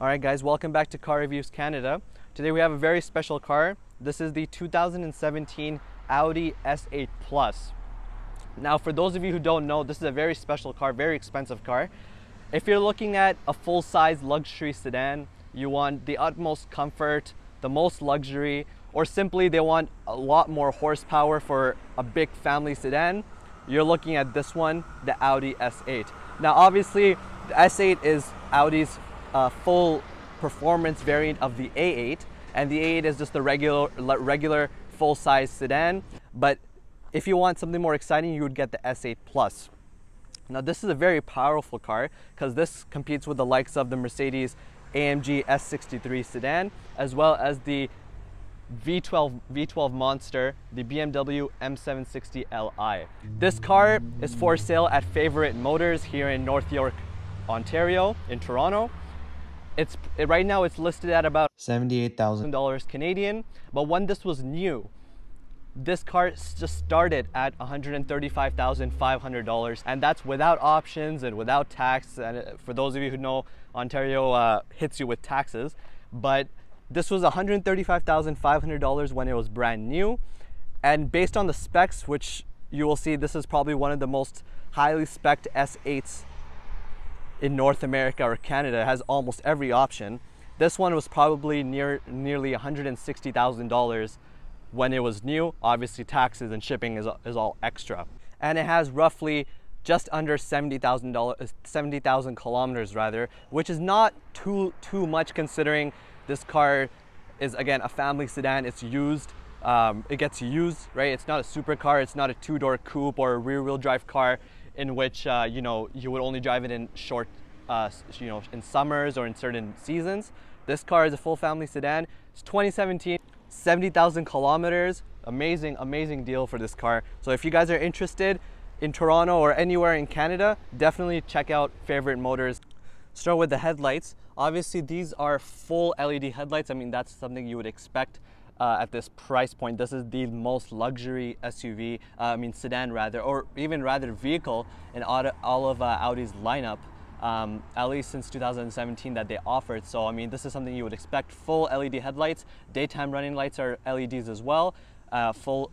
Alright guys, welcome back to Car Reviews Canada. Today we have a very special car. This is the 2017 Audi S8 Plus. Now for those of you who don't know, this is a very special car, very expensive car. If you're looking at a full-size luxury sedan, you want the utmost comfort, the most luxury, or simply they want a lot more horsepower for a big family sedan, you're looking at this one, the Audi S8. Now obviously the S8 is Audi's full performance variant of the A8, and the A8 is just the regular full-size sedan. But if you want something more exciting, you would get the S8 Plus. Now this is a very powerful car because this competes with the likes of the Mercedes AMG S63 sedan, as well as the V12 monster, the BMW M760 Li. This car is for sale at Favorite Motors here in North York, Ontario, in Toronto. Right now it's listed at about $78,000 Canadian, but when this was new, this car just started at $135,500, and that's without options and without tax. And for those of you who know, Ontario hits you with taxes, but this was $135,500 when it was brand new. And based on the specs, which you will see, this is probably one of the most highly spec'd S8s in North America or Canada. It has almost every option. This one was probably nearly $160,000 when it was new. Obviously taxes and shipping is all extra. And it has roughly just under 70,000 kilometers rather, which is not too much considering this car is, again, a family sedan. It's used, it gets used, right? It's not a supercar, it's not a two-door coupe or a rear-wheel drive car in which you know, you would only drive it in short, you know, in summers or in certain seasons. This car is a full family sedan. It's 2017, 70,000 kilometers. Amazing deal for this car. So if you guys are interested in Toronto or anywhere in Canada, definitely check out Favorite Motors. Start with the headlights. Obviously these are full LED headlights. I mean, that's something you would expect at this price point. This is the most luxury SUV, sedan rather, or even rather vehicle in all of Audi's lineup, at least since 2017 that they offered. So I mean, this is something you would expect. Full LED headlights, daytime running lights are LEDs as well. Full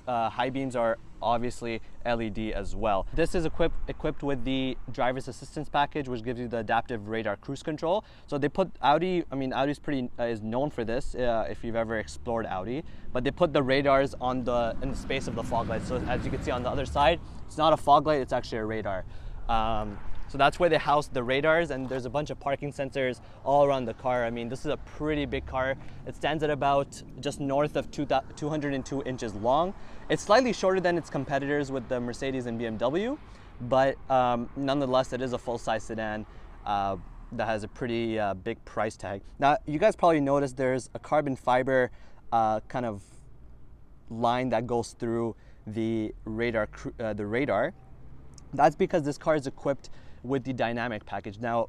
high beams are obviously LED as well. This is equipped with the driver's assistance package, which gives you the adaptive radar cruise control. So they put Audi, I mean, Audi's is known for this if you've ever explored Audi, but they put the radars in the space of the fog lights. So as you can see on the other side, it's not a fog light, it's actually a radar. So that's where they house the radars, and there's a bunch of parking sensors all around the car. I mean, this is a pretty big car. It stands at about just north of 202 inches long. It's slightly shorter than its competitors with the Mercedes and BMW, but nonetheless, it is a full-size sedan that has a pretty big price tag. Now, you guys probably noticed there's a carbon fiber kind of line that goes through the radar. That's because this car is equipped with the dynamic package. Now,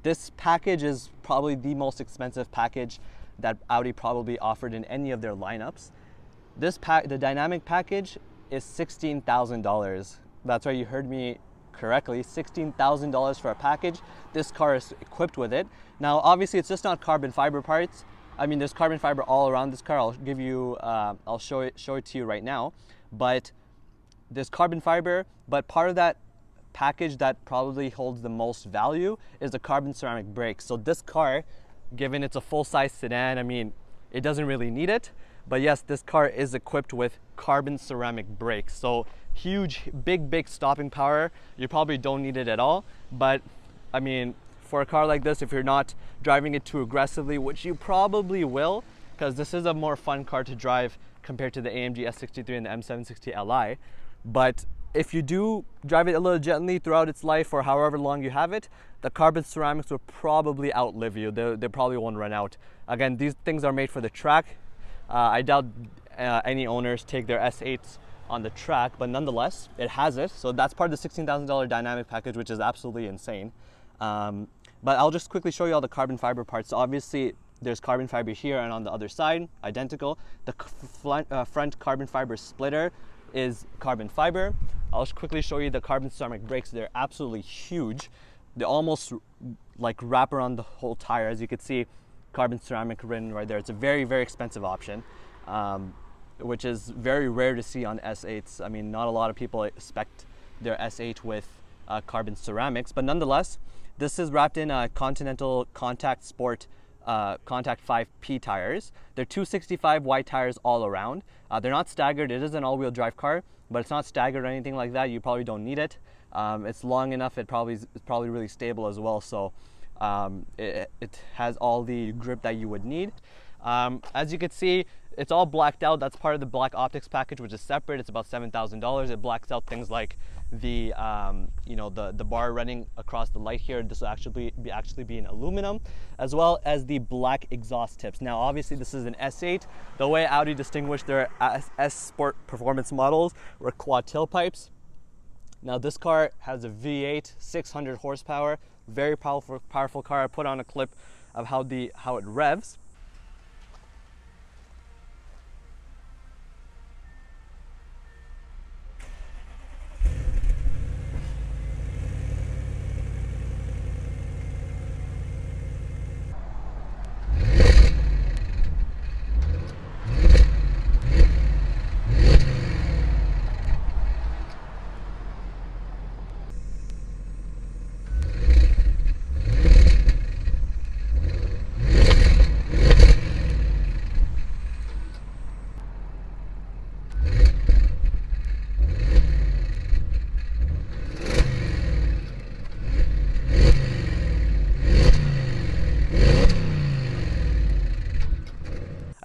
this package is probably the most expensive package that Audi probably offered in any of their lineups. The dynamic package is $16,000. That's right, you heard me correctly, $16,000 for a package. This car is equipped with it. Now, obviously, it's just not carbon fiber parts. I mean, there's carbon fiber all around this car. I'll give you, I'll show it to you right now. But there's carbon fiber, but part of that package that probably holds the most value is the carbon ceramic brakes. So this car, given it's a full-size sedan, I mean, it doesn't really need it, but yes, this car is equipped with carbon ceramic brakes. So huge, big stopping power. You probably don't need it at all, but I mean, for a car like this, if you're not driving it too aggressively, which you probably will, because this is a more fun car to drive compared to the AMG S63 and the M760 Li, but if you do drive it a little gently throughout its life or however long you have it, the carbon ceramics will probably outlive you. They probably won't run out. Again, these things are made for the track. I doubt any owners take their S8s on the track, but nonetheless, it has it. So that's part of the $16,000 dynamic package, which is absolutely insane. But I'll just quickly show you all the carbon fiber parts. So obviously, there's carbon fiber here and on the other side, identical. The front carbon fiber splitter is carbon fiber. I'll just quickly show you the carbon ceramic brakes. They're absolutely huge. they almost like wrap around the whole tire. As you can see, carbon ceramic written right there. It's a very, very expensive option, which is very rare to see on S8s. I mean, not a lot of people expect their S8 with carbon ceramics, but nonetheless, this is wrapped in Continental Contact Sport Contact 5P tires. They're 265 wide tires all around. They're not staggered. It is an all-wheel drive car, but it's not staggered or anything like that. You probably don't need it. It's long enough. It's probably really stable as well. So it has all the grip that you would need. As you can see, it's all blacked out. That's part of the black optics package, which is separate. It's about $7,000. It blacks out things like the you know, the bar running across the light here. This will actually be in aluminum, as well as the black exhaust tips. Now, obviously, this is an S8. The way Audi distinguished their S Sport performance models were quad tailpipes. Now, this car has a V8, 600 horsepower, very powerful car. I put on a clip of how it revs.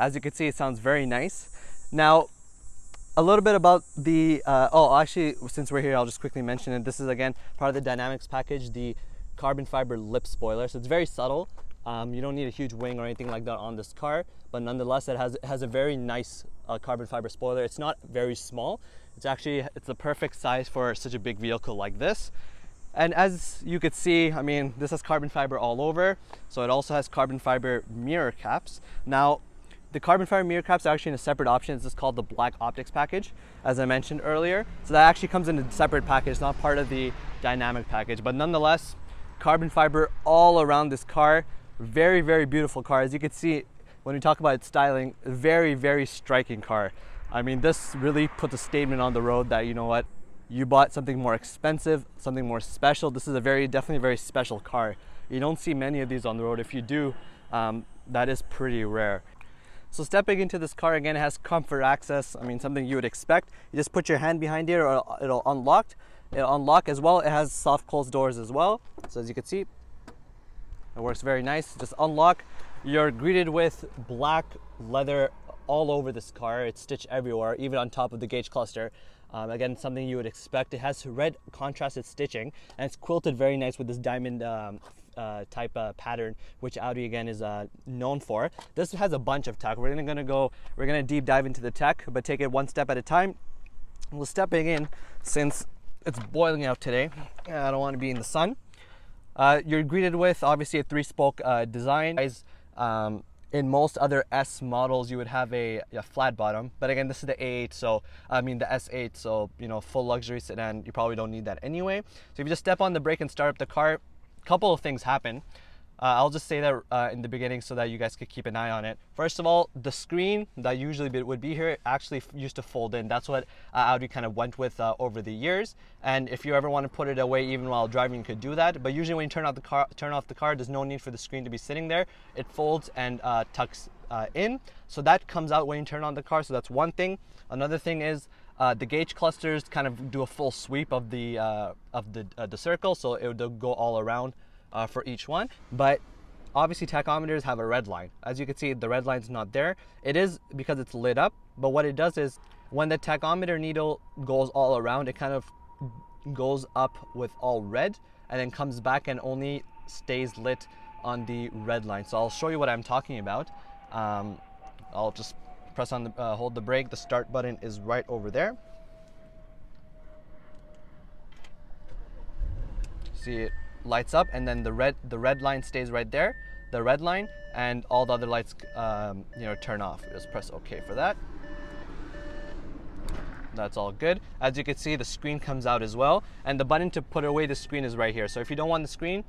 As you can see, it sounds very nice. Now, a little bit about the, actually, since we're here, I'll just quickly mention it. This is, again, part of the Dynamics package, the carbon fiber lip spoiler. So it's very subtle. You don't need a huge wing or anything like that on this car, but nonetheless, it has a very nice carbon fiber spoiler. It's not very small. It's the perfect size for such a big vehicle like this. And as you could see, I mean, this has carbon fiber all over. So it also has carbon fiber mirror caps. Now, the carbon fiber mirror caps are actually in a separate option. It's just called the black optics package, as I mentioned earlier. So that actually comes in a separate package. It's not part of the dynamic package, but nonetheless, carbon fiber all around this car. Very, very beautiful car. As you can see, when we talk about its styling, very, very striking car. I mean, this really puts a statement on the road that, you know what, you bought something more expensive, something more special. This is definitely a very special car. You don't see many of these on the road. If you do, that is pretty rare. So stepping into this car, again, it has comfort access. I mean, something you would expect. You just put your hand behind here, or it'll unlock. It'll unlock as well. It has soft close doors as well. So as you can see, it works very nice. Just unlock. You're greeted with black leather all over this car. It's stitched everywhere, even on top of the gauge cluster. Again, something you would expect. It has red contrasted stitching, and it's quilted very nice with this diamond type pattern, which Audi again is known for. This has a bunch of tech. We're gonna deep dive into the tech, but take it one step at a time. We're stepping in, since it's boiling out today. I don't want to be in the sun. You're greeted with obviously a 3-spoke design. In most other S models, you would have a flat bottom, but again, this is the A8, so I mean the S8, so you know, full luxury sedan, you probably don't need that anyway. So if you just step on the brake and start up the car, a couple of things happen. I'll just say that in the beginning so that you guys could keep an eye on it. First of all, the screen that usually would be here actually used to fold in. That's what Audi kind of went with over the years. And if you ever want to put it away even while driving, you could do that. But usually when you turn off the car, there's no need for the screen to be sitting there. It folds and tucks in. So that comes out when you turn on the car. So that's one thing. Another thing is the gauge clusters kind of do a full sweep of the circle, so it would go all around for each one. But obviously tachometers have a red line. As you can see, the red line's not there. It is because it's lit up, but what it does is when the tachometer needle goes all around, it kind of goes up with all red and then comes back and only stays lit on the red line. So I'll show you what I'm talking about. I'll just press on the hold the brake. The start button is right over there. See, it lights up, and then the red line stays right there, the red line, and all the other lights you know, turn off. Just press OK for that. That's all good. As you can see, the screen comes out as well, and the button to put away the screen is right here. So if you don't want the screen,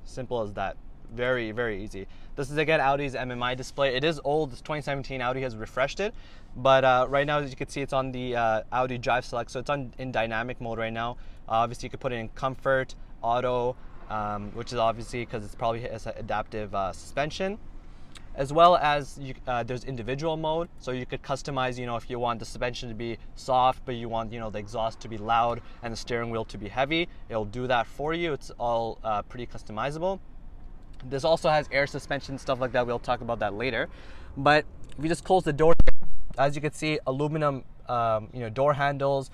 simple as that. Very, very easy. This is again Audi's MMI display. It is old. It's 2017. Audi has refreshed it, but right now, as you can see, it's on the Audi Drive Select, so it's in dynamic mode right now. Obviously, you could put it in comfort, auto, which is obviously because it's probably has adaptive suspension, as well as there's individual mode, so you could customize, you know, if you want the suspension to be soft but you want, you know, the exhaust to be loud and the steering wheel to be heavy, it'll do that for you. It's all pretty customizable. This also has air suspension, stuff like that. We'll talk about that later. But if you just close the door, as you can see, aluminum you know, door handles,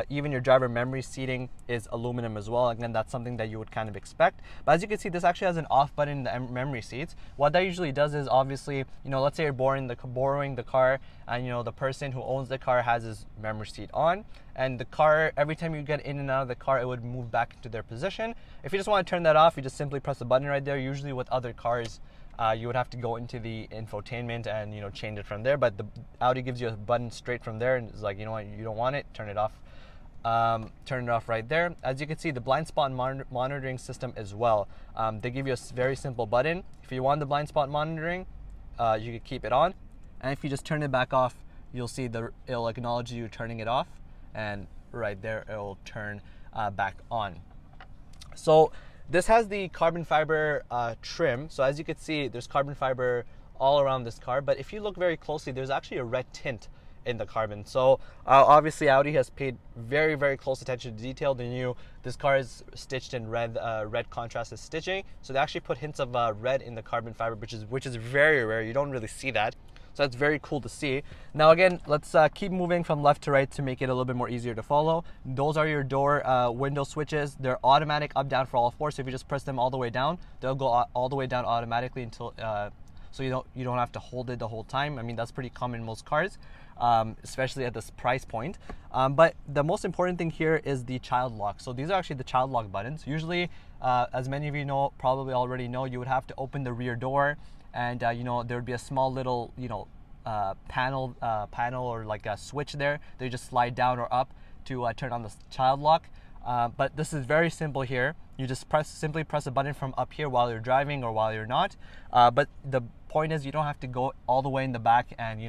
even your driver memory seating is aluminum as well. Again, that's something that you would kind of expect. But as you can see, this actually has an off button in the memory seats. What that usually does is, obviously, you know, let's say you're borrowing the car, and you know the person who owns the car has his memory seat on, and the car, every time you get in and out of the car, it would move back into their position. If you just want to turn that off, you just simply press the button right there. Usually with other cars, you would have to go into the infotainment and, you know, change it from there, but the Audi gives you a button straight from there, and it's like, you know what, you don't want it, turn it off. Turn it off right there. As you can see, the blind spot monitoring system as well. They give you a very simple button. If you want the blind spot monitoring, you can keep it on, and if you just turn it back off, you'll see it'll acknowledge you turning it off, and right there it'll turn back on. So this has the carbon fiber trim. So as you can see, there's carbon fiber all around this car, but if you look very closely, there's actually a red tint in the carbon. So obviously Audi has paid very, very close attention to detail. They knew this car is stitched in red, red contrasted stitching. So they actually put hints of red in the carbon fiber, which is very rare. You don't really see that. So that's very cool to see. Now again, let's keep moving from left to right to make it a little bit more easier to follow. Those are your door window switches. They're automatic up, down for all four. So if you just press them all the way down, they'll go all the way down automatically until, so you don't have to hold it the whole time. I mean, that's pretty common in most cars, especially at this price point. But the most important thing here is the child lock. So these are actually the child lock buttons. Usually, as many of you know, probably already know, you would have to open the rear door, and you know, there would be a small little, you know, panel or like a switch there. They just slide down or up to turn on the child lock. But this is very simple here. You just simply press a button from up here while you're driving or while you're not. But the point is, you don't have to go all the way in the back and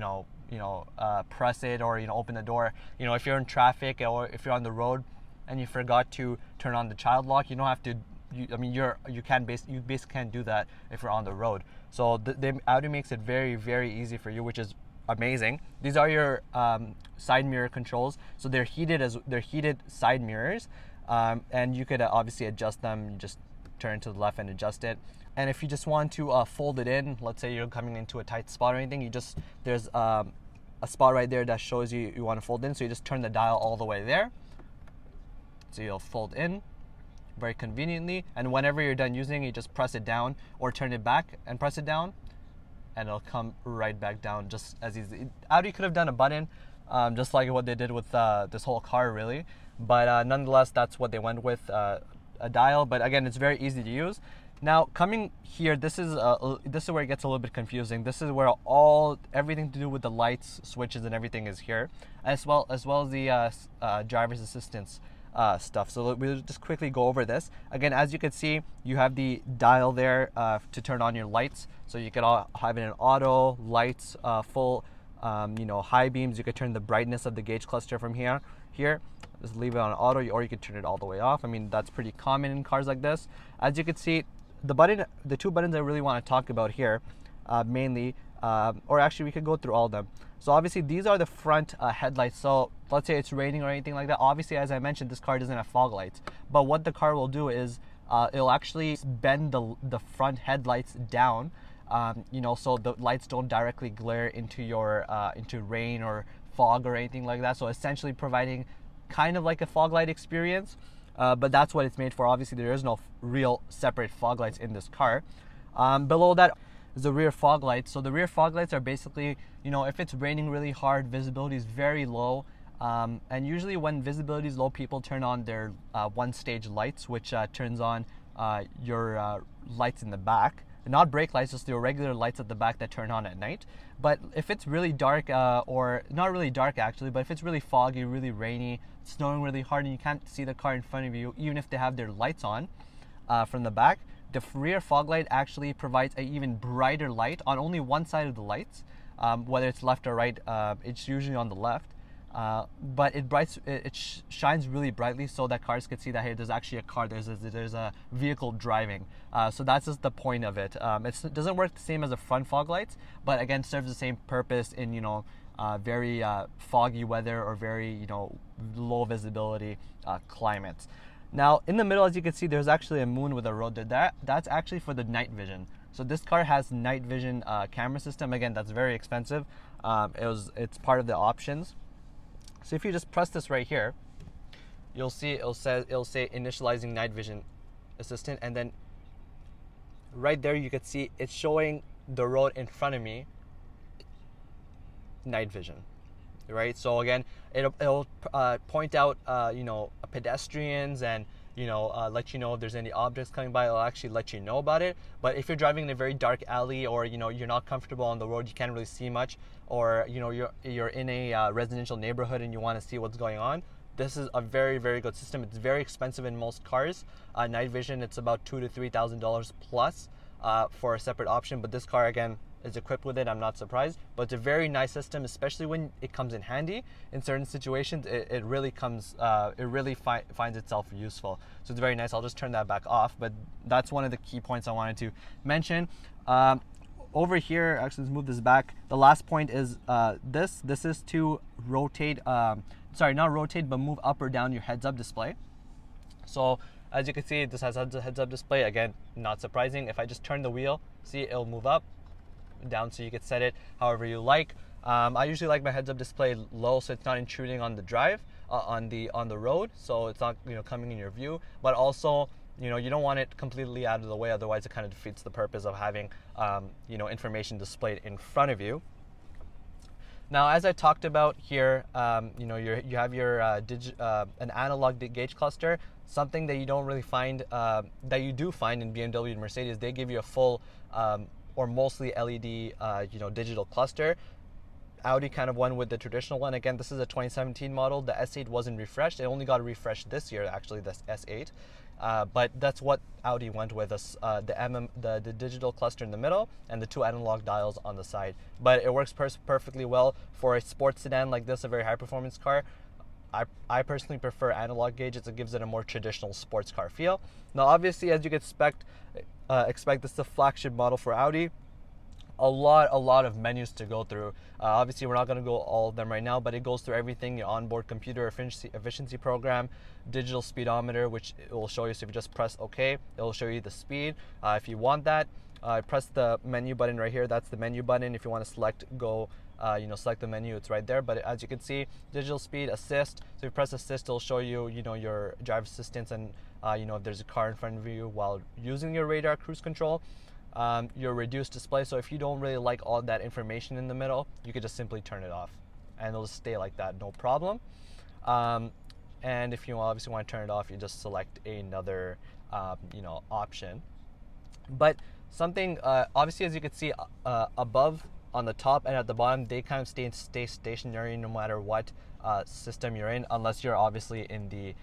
press it, or open the door. If you're in traffic or if you're on the road and you forgot to turn on the child lock, you don't have to. You basically can't do that if you're on the road. So the Audi makes it very, very easy for you, which is amazing. These are your side mirror controls. So they're heated side mirrors, and you could obviously adjust them. You just turn to the left and adjust it. And if you just want to fold it in, let's say you're coming into a tight spot or anything, there's a spot right there that shows you want to fold in. So you just turn the dial all the way there. So you'll fold in very conveniently, and whenever you're done using it, you just press it down or turn it back and press it down, and it'll come right back down just as easy. Audi could have done a button, just like what they did with this whole car, really, but nonetheless, that's what they went with, a dial. But again, it's very easy to use. Now, coming here, this is where it gets a little bit confusing. This is where everything to do with the lights, switches, and everything is here, as well as the driver's assistance stuff. So we'll just quickly go over this. Again, as you can see, you have the dial there to turn on your lights. So you could have it in auto, lights, full, high beams. You could turn the brightness of the gauge cluster from here. Just leave it on auto, or you could turn it all the way off. I mean, that's pretty common in cars like this. As you can see, the two buttons I really want to talk about here, mainly, or actually we could go through all of them. So obviously these are the front headlights. So let's say it's raining or anything like that. Obviously, as I mentioned, this car doesn't have fog lights. But what the car will do is it'll actually bend the front headlights down, so the lights don't directly glare into your into rain or fog or anything like that. So essentially providing kind of like a fog light experience. But that's what it's made for. Obviously, there is no real separate fog lights in this car. Below that is the rear fog lights. So the rear fog lights are basically, if it's raining really hard, visibility is very low. And usually when visibility is low, people turn on their one-stage lights, which turns on your lights in the back. not brake lights, just your regular lights at the back that turn on at night. But if it's really dark, or not really dark actually, but if it's really foggy, really rainy, snowing really hard, and you can't see the car in front of you, even if they have their lights on from the back, the rear fog light actually provides an even brighter light on only one side of the lights, whether it's left or right. It's usually on the left. But it shines really brightly so that cars can see that, hey, there's actually a car, there's a vehicle driving. So that's just the point of it. It doesn't work the same as the front fog lights, but again serves the same purpose in, you know, very foggy weather or very, you know, low visibility climates. Now in the middle, as you can see, there's actually a moon with a road there. That's actually for the night vision. So this car has night vision camera system. Again, that's very expensive. It's part of the options. So if you just press this right here, you'll see it'll say initializing night vision assistant, and then right there you can see it's showing the road in front of me, night vision, right? So again, it'll point out you know, pedestrians, and you know, let you know if there's any objects coming by. It'll actually let you know about it. But if you're driving in a very dark alley, or you know, you're not comfortable on the road, you can't really see much, or you know, you're in a residential neighborhood and you want to see what's going on, this is a very, very good system. It's very expensive in most cars. Night vision, it's about $2,000 to $3,000 plus for a separate option. But this car, again, is equipped with it. I'm not surprised, but it's a very nice system, especially when it comes in handy in certain situations. It really comes, it really finds itself useful. So it's very nice. I'll just turn that back off, but that's one of the key points I wanted to mention. Over here, actually, let's move this back. The last point is this is to rotate, sorry, not rotate, but move up or down your heads-up display. So as you can see, this has a heads-up display. Again, not surprising. If I just turn the wheel, see, it'll move up, down, so you can set it however you like. I usually like my heads-up display low, so it's not intruding on the drive, on the road, so it's not, you know, coming in your view. But also, you know, you don't want it completely out of the way, otherwise it kind of defeats the purpose of having you know, information displayed in front of you. Now, as I talked about here, you know, you have your an analog gauge cluster. Something that you don't really find, that you do find in BMW and Mercedes, they give you a full or mostly LED, you know, digital cluster. Audi kind of went with the traditional one. Again, this is a 2017 model. The S8 wasn't refreshed. It only got refreshed this year, actually, this S8. But that's what Audi went with, the digital cluster in the middle and the two analog dials on the side. But it works perfectly well for a sports sedan like this, a very high-performance car. I personally prefer analog gauges. It gives it a more traditional sports car feel. Now, obviously, as you can expect, this is a flagship model for Audi. A lot of menus to go through. Obviously, we're not going to go all of them right now, but it goes through everything: your onboard computer efficiency program, digital speedometer, which it will show you. So if you just press OK, it will show you the speed. If you want that, press the menu button right here. That's the menu button. If you want to select go, you know, select the menu, it's right there. But as you can see, digital speed assist. So if you press assist, it'll show you, you know, your driver assistance, and you know, if there's a car in front of you while using your radar cruise control. Your reduced display, so if you don't really like all that information in the middle, you could just simply turn it off and it'll stay like that, no problem. And if you obviously want to turn it off, you just select another you know, option. But something obviously, as you can see, above on the top and at the bottom, they kind of stay stationary no matter what system you're in, unless you're obviously in the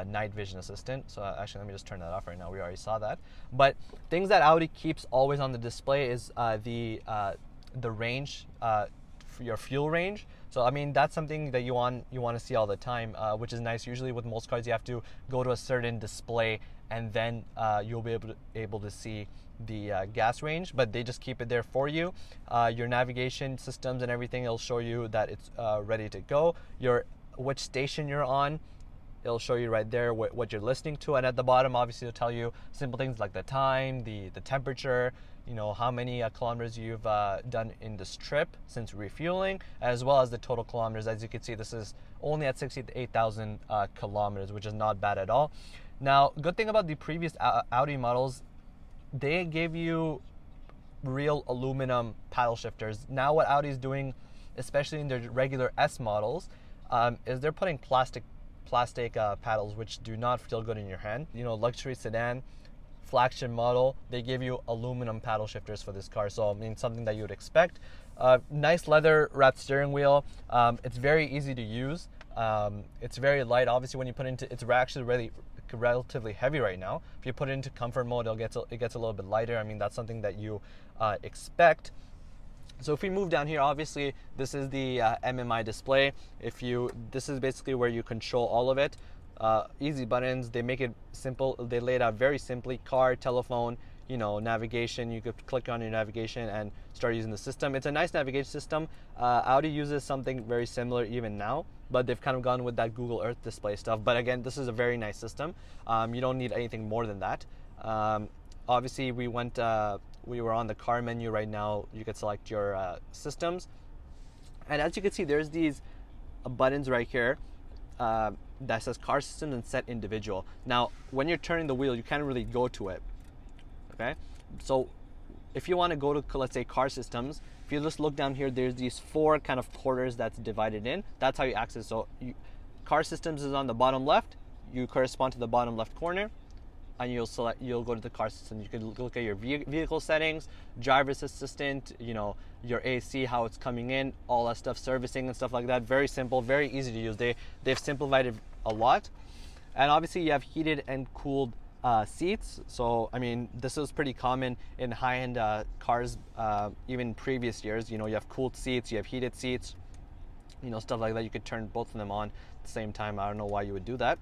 night vision assistant. So actually, let me just turn that off right now. We already saw that. But things that Audi keeps always on the display is the range, your fuel range. So I mean, that's something that you want to see all the time, which is nice. Usually with most cars, you have to go to a certain display and then you'll be able to see the gas range, but they just keep it there for you. Your navigation systems and everything, it'll show you that it's ready to go. Which station you're on, it'll show you right there what you're listening to, and at the bottom, obviously, it'll tell you simple things like the time, the temperature, you know, how many kilometers you've done in this trip since refueling, as well as the total kilometers. As you can see, this is only at 68,000 kilometers, which is not bad at all. Now, good thing about the previous Audi models, they gave you real aluminum paddle shifters. Now what Audi is doing, especially in their regular S models, is they're putting plastic paddles, which do not feel good in your hand. You know, luxury sedan, flagship model, they give you aluminum paddle shifters for this car. So I mean, something that you would expect. Nice leather wrapped steering wheel. It's very easy to use. It's very light. Obviously, when you put into, it's actually really relatively heavy right now. If you put it into comfort mode, it gets a little bit lighter. I mean, that's something that you expect. So if we move down here, obviously this is the MMI display. This is basically where you control all of it. Easy buttons. They make it simple. They lay it out very simply. Car, telephone, you know, navigation. You could click on your navigation and start using the system. It's a nice navigation system. Audi uses something very similar even now, but they've kind of gone with that Google Earth display stuff. But again, this is a very nice system. You don't need anything more than that. Obviously, we were on the car menu right now. You could select your systems, and as you can see, there's these buttons right here that says car system and set individual. Now, when you're turning the wheel, you can't really go to it. Okay, so if you want to go to, let's say, car systems, if you just look down here, there's these 4 kind of quarters that's divided in. That's how you access. So car systems is on the bottom left. You correspond to the bottom left corner, and you'll go to the car system. You can look at your vehicle settings, driver's assistant, you know, your AC, how it's coming in, all that stuff, servicing and stuff like that. Very simple, very easy to use. They've simplified it a lot. And obviously you have heated and cooled seats. So I mean, this is pretty common in high-end cars, even previous years. You know, you have cooled seats, you have heated seats, you know, stuff like that. You could turn both of them on at the same time. I don't know why you would do that.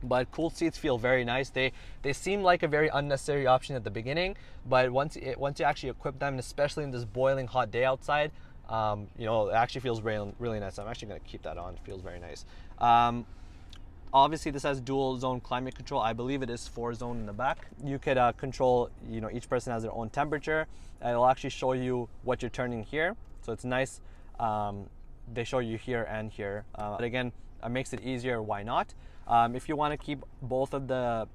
But cooled seats feel very nice. They seem like a very unnecessary option at the beginning, but once you actually equip them, and especially in this boiling hot day outside, you know, it actually feels really nice. I'm actually going to keep that on. It feels very nice. Obviously, this has dual zone climate control. I believe it is 4-zone in the back. You could control, you know, each person has their own temperature. It'll actually show you what you're turning here. So it's nice. They show you here and here. But again, it makes it easier. Why not? If you want to keep both of the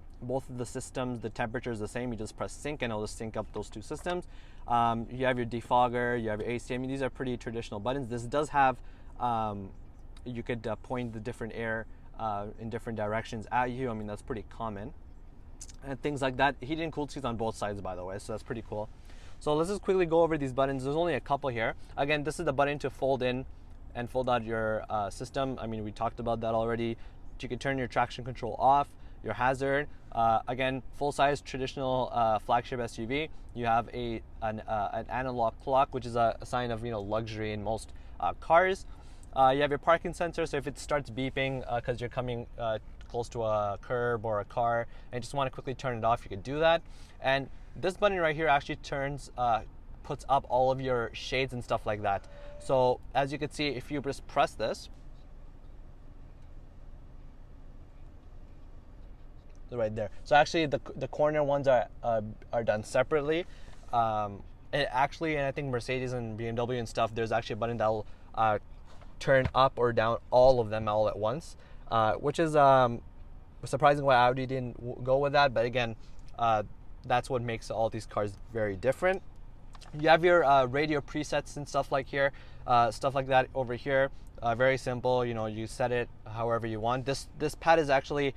systems, the temperature is the same, you just press sync and it'll just sync up those 2 systems. You have your defogger, you have your AC. I mean, these are pretty traditional buttons. This does have, you could point the different air in different directions at you. I mean, that's pretty common. And things like that. Heated and cooled seats on both sides, by the way, so that's pretty cool. So let's just quickly go over these buttons. There's only a couple here. Again, this is the button to fold in and fold out your system. I mean, we talked about that already. You can turn your traction control off, your hazard. Again, full-size traditional flagship SUV. You have an analog clock, which is a sign of, you know, luxury in most cars. You have your parking sensor, so if it starts beeping because you're coming close to a curb or a car and just want to quickly turn it off, you can do that. And this button right here actually puts up all of your shades and stuff like that. So as you can see, if you just press this, right there. So actually, the corner ones are done separately. And I think Mercedes and BMW and stuff, there's actually a button that will turn up or down all of them all at once, which is surprising why Audi didn't go with that. But again, that's what makes all these cars very different. You have your radio presets and stuff like that over here. Very simple. You know, you set it however you want. This pad is actually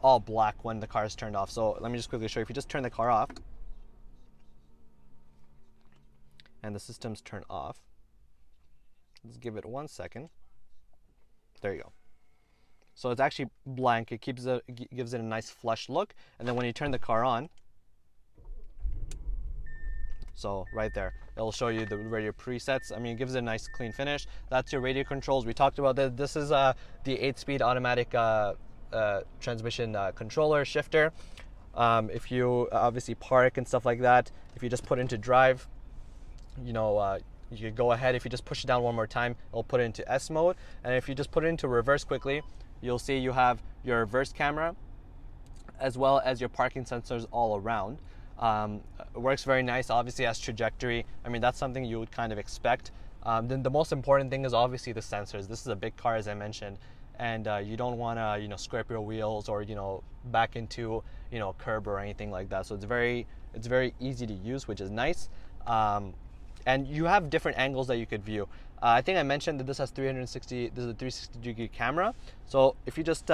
all black when the car is turned off. So let me just quickly show you. If you just turn the car off and the system's turned off, let's give it 1 second. There you go. So it's actually blank. It gives it a nice flush look. And then when you turn the car on, so right there, it'll show you the radio presets. I mean, it gives it a nice clean finish. That's your radio controls. We talked about that. This is the 8-speed automatic transmission controller shifter. If you obviously park and stuff like that, if you just put into drive, you know, you could go ahead. If you just push it down one more time, it'll put it into S mode. And if you just put it into reverse quickly, you'll see you have your reverse camera as well as your parking sensors all around. It works very nice. Obviously has trajectory. I mean, that's something you would kind of expect. Then the most important thing is obviously the sensors. This is a big car, as I mentioned, and you don't want to, you know, scrape your wheels or, you know, back into, you know, a curb or anything like that. So it's very easy to use, which is nice. And you have different angles that you could view. I think I mentioned that this has 360. This is a 360-degree camera. So if you just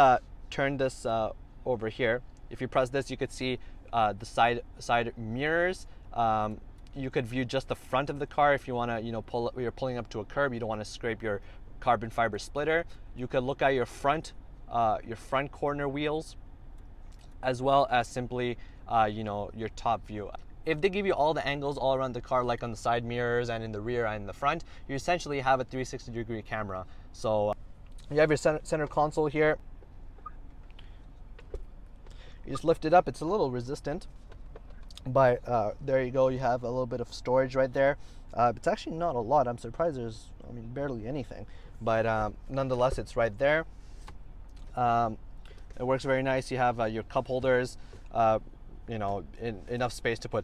turn this over here, If you press this, you could see the side mirrors. You could view just the front of the car if you want to, you're pulling up to a curb, you don't want to scrape your carbon fiber splitter. You could look at your front corner wheels, as well as simply your top view. If they give you all the angles all around the car, like on the side mirrors and in the rear and in the front, you essentially have a 360-degree camera. So you have your center console here. You just lift it up. It's a little resistant, but there you go. You have a little bit of storage right there. It's actually not a lot. I'm surprised there's, barely anything, but nonetheless, it's right there. It works very nice. You have your cup holders, enough space to put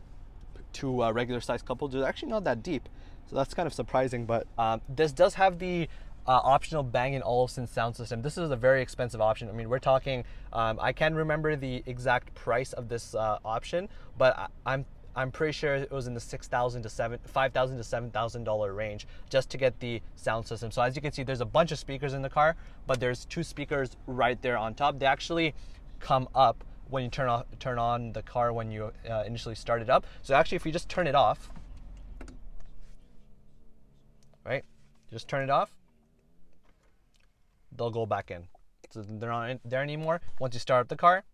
two regular size cup holders. They're actually not that deep, so that's kind of surprising. But this does have the optional Bang & Olufsen sound system. This is a very expensive option. We're talking, I can't remember the exact price of this option, but I'm pretty sure it was in the $5,000 to $7,000 range just to get the sound system. So as you can see, there's a bunch of speakers in the car, but there's two speakers right there on top. They actually come up when you turn on the car when you initially start it up. So actually, if you just turn it off, right, just turn it off, they'll go back in. So they're not there anymore. Once you start up the car,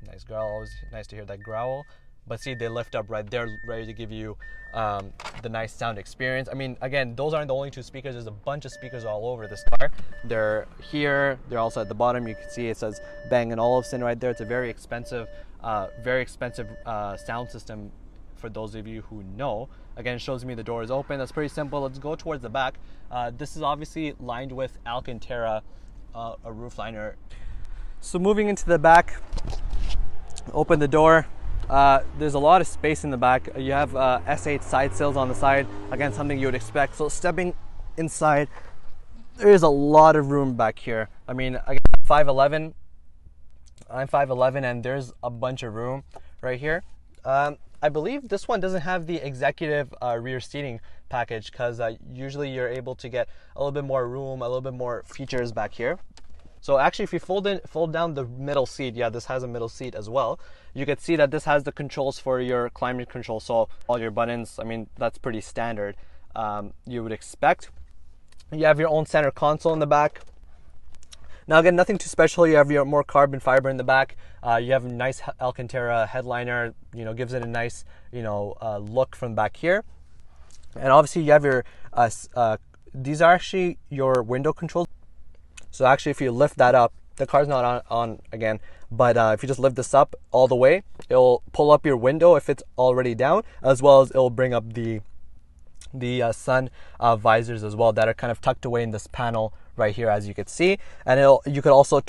nice growl, always nice to hear that growl. But see, they lift up right there, ready to give you the nice sound experience. Again, those aren't the only two speakers. There's a bunch of speakers all over this car. They're here. They're also at the bottom. You can see it says Bang & Olufsen right there. It's a very expensive sound system for those of you who know. Again, it shows me the door is open. That's pretty simple. Let's go towards the back. This is obviously lined with Alcantara, a roof liner. So moving into the back, open the door. There's a lot of space in the back. You have S8 side sills on the side. Again, something you would expect. So stepping inside, there is a lot of room back here. Again, I'm 5'11", and there's a bunch of room right here. I believe this one doesn't have the executive rear seating package, because usually you're able to get a little bit more room, a little bit more features back here. So actually, if you fold down the middle seat, yeah, this has a middle seat as well. You can see that this has the controls for your climate control. So all your buttons, that's pretty standard. You would expect. You have your own center console in the back. Now again, nothing too special. You have your more carbon fiber in the back. You have a nice Alcantara headliner. Gives it a nice, look from back here. And obviously, you have your. These are actually your window controls. So actually, if you lift that up, the car's not on again, but if you just lift this up all the way, it'll pull up your window if it's already down, as well as it'll bring up the sun visors as well that are kind of tucked away in this panel right here, as you can see. And you could also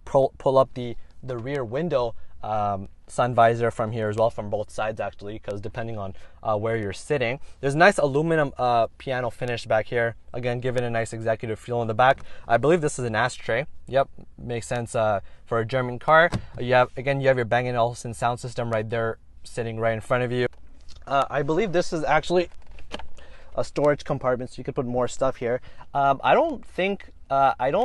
pull up the rear window sun visor from here as well, from both sides actually, because depending on where you're sitting. There's a nice aluminum piano finish back here, again giving a nice executive feel in the back. I believe this is an ashtray. Yep, makes sense for a German car. You have your Bang & Olufsen sound system right there sitting right in front of you. I believe this is actually a storage compartment, so you could put more stuff here. I don't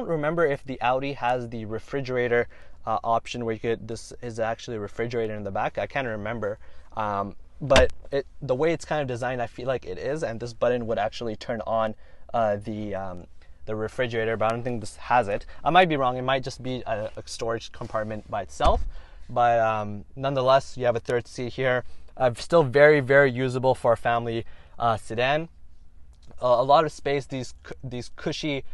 remember if the Audi has the refrigerator option where this is actually a refrigerator in the back. I can't remember, but the way it's kind of designed, I feel like it is, and this button would actually turn on the refrigerator, but I don't think this has it. I might be wrong. It might just be a storage compartment by itself, but nonetheless, you have a third seat here. Still very, very usable for a family sedan. A lot of space. These cushy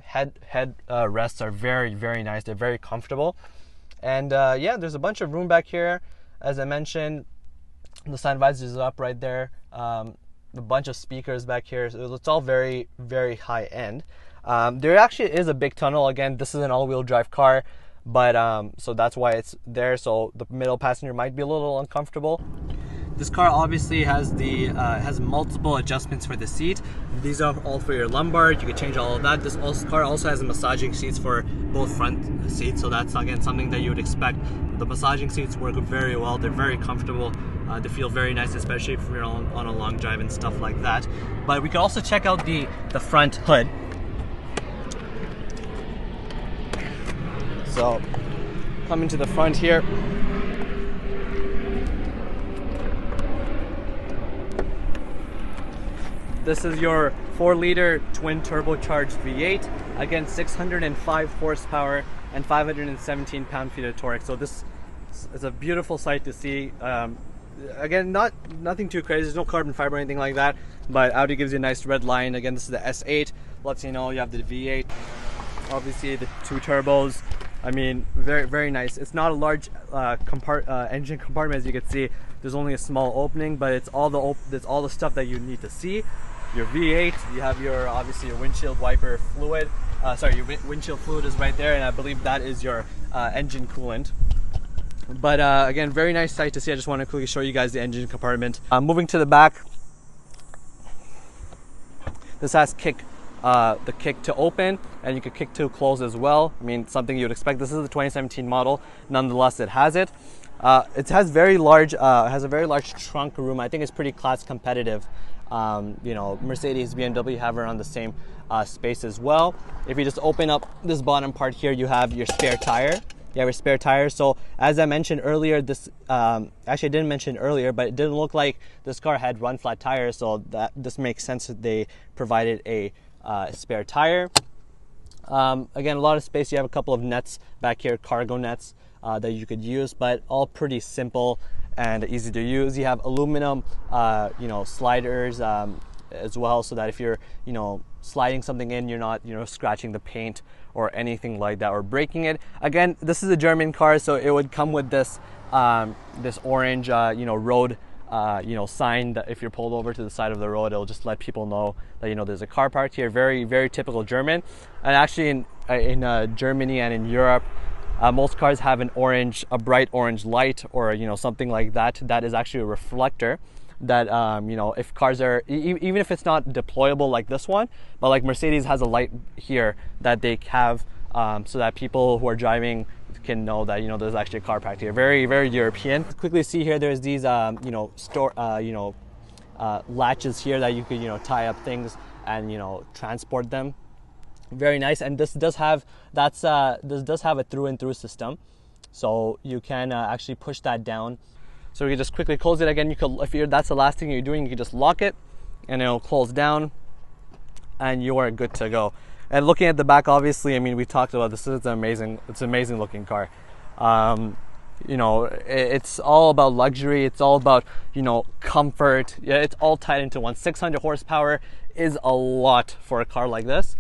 head rests are very, very nice. They're very comfortable, and yeah, there's a bunch of room back here. As I mentioned, the sun visor is up right there. A bunch of speakers back here. So it's all very, very high end. There actually is a big tunnel. Again, this is an all-wheel drive car, but so that's why it's there. So the middle passenger might be a little uncomfortable. This car obviously has multiple adjustments for the seat. These are all for your lumbar. You can change all of that. This car also has massaging seats for both front seats, so that's again something that you would expect. The massaging seats work very well. They're very comfortable. They feel very nice, especially if you're on a long drive and stuff like that. But we can also check out the front hood. So coming to the front here, this is your 4-liter twin turbocharged V8, again 605 horsepower and 517 pound-feet of torque. So this is a beautiful sight to see. Again, nothing too crazy, there's no carbon fiber or anything like that, but Audi gives you a nice red line. Again, this is the S8, lets you know you have the V8, obviously the 2 turbos. I mean, very nice. It's not a large engine compartment, as you can see. There's only a small opening, but it's all the stuff that you need to see. Your V8, you have your obviously your windshield wiper fluid. Your windshield fluid is right there, and I believe that is your engine coolant. But again, very nice sight to see. I just want to quickly show you guys the engine compartment. Moving to the back, this has the kick to open, and you can kick to close as well. I mean, something you would expect. This is the 2017 model. Nonetheless, it has it. It has a very large trunk room. I think it's pretty class competitive. You know, Mercedes, BMW have around the same space as well. If you just open up this bottom part here, you have your spare tire. You have your spare tire. So as I mentioned earlier, this actually I didn't mention earlier, but it didn't look like this car had run flat tires. So this makes sense that they provided a spare tire. Again, a lot of space. You have a couple of nets back here, cargo nets that you could use, but all pretty simple and easy to use. You have aluminum, you know, sliders as well, so that if you're, you know, sliding something in, you're not, you know, scratching the paint or anything like that or breaking it. Again, this is a German car, so it would come with this this orange, you know, road, you know, sign that if you're pulled over to the side of the road, it'll just let people know that, you know, there's a car parked here. Very typical German. And actually in Germany and in Europe, most cars have a bright orange light, or, you know, something like that. That is actually a reflector that, you know, if cars are, even if it's not deployable like this one, but like Mercedes has a light here that they have, so that people who are driving can know that, you know, there's actually a car parked here. Very European. Quickly see here, there's these, you know, latches here that you could, you know, tie up things and, you know, transport them. Very nice. And this does have a through and through system, so you can actually push that down. So you just quickly close it again. You could, if that's the last thing you're doing, you can just lock it and it'll close down and you are good to go. And looking at the back, obviously, I mean, we talked about this. It's an amazing looking car. You know, it's all about luxury. It's all about, you know, comfort. Yeah, it's all tied into one. 600 horsepower is a lot for a car like this.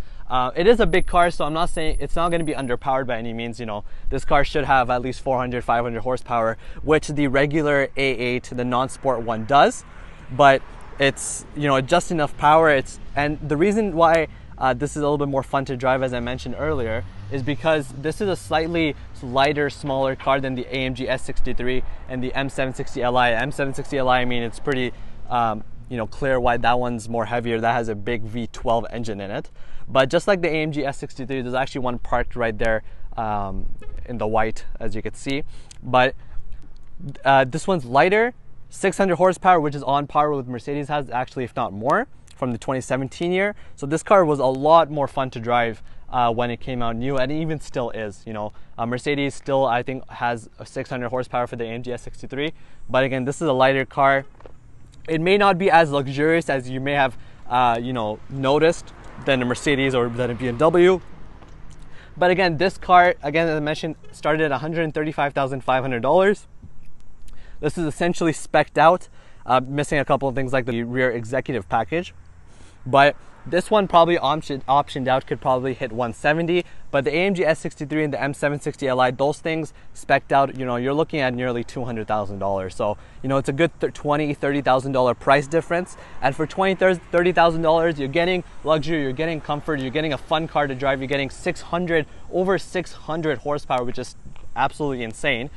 It is a big car, so I'm not saying it's not going to be underpowered by any means. You know, this car should have at least 400, 500 horsepower, which the regular A8, the non-sport one, does. But it's, you know, just enough power. And the reason why this is a little bit more fun to drive, as I mentioned earlier, is because this is a slightly lighter, smaller car than the AMG S63 and the M760 Li. M760 Li, I mean, it's pretty, you know, clear why that one's more heavier. That has a big V12 engine in it. But just like the AMG S63, there's actually one parked right there in the white, as you can see. But this one's lighter, 600 horsepower, which is on par with Mercedes has, actually, if not more, from the 2017 year. So this car was a lot more fun to drive when it came out new, and it even still is. You know, Mercedes still, I think, has a 600 horsepower for the AMG S63. But again, this is a lighter car. It may not be as luxurious as you may have, you know, noticed than a Mercedes or than a BMW. But again, this car, again, as I mentioned, started at $135,500. This is essentially spec'd out, missing a couple of things like the rear executive package. But this one probably optioned out could probably hit 170, but the AMG S63 and the M760 Li, those things spec'd out, you know, you're looking at nearly $200,000. So, you know, it's a good $20,000, $30,000 price difference. And for $20,000, $30,000, you're getting luxury, you're getting comfort, you're getting a fun car to drive, you're getting over 600 horsepower, which is absolutely insane.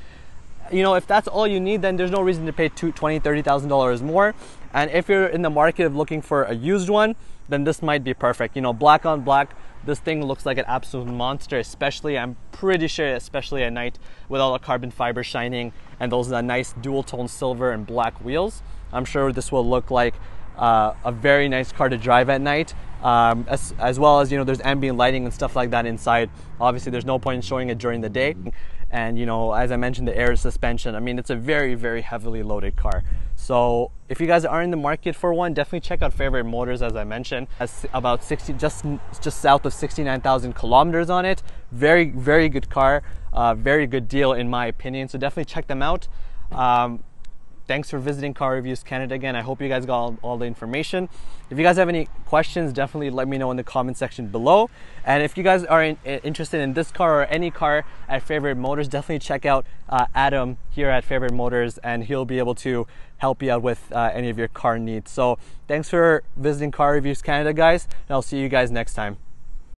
You know, if that's all you need, then there's no reason to pay $20,000, $30,000 more. And if you're in the market of looking for a used one, then this might be perfect. You know, black on black, this thing looks like an absolute monster, especially, I'm pretty sure, especially at night with all the carbon fiber shining and those nice dual tone silver and black wheels. I'm sure this will look like a very nice car to drive at night. as well as, you know, there's ambient lighting and stuff like that inside. Obviously there's no point in showing it during the day. And, you know, as I mentioned, the air suspension, I mean, it's a very, very heavily loaded car. So if you guys are in the market for one, definitely check out Favorite Motors. As I mentioned, has about 60, just south of 69,000 kilometers on it. Very, very good car, very good deal in my opinion. So definitely check them out. Thanks for visiting Car Reviews Canada again. I hope you guys got all the information. If you guys have any questions, definitely let me know in the comment section below. And if you guys are interested in this car or any car at Favorite Motors, definitely check out Adam here at Favorite Motors, and he'll be able to help you out with any of your car needs. So thanks for visiting Car Reviews Canada, guys, and I'll see you guys next time.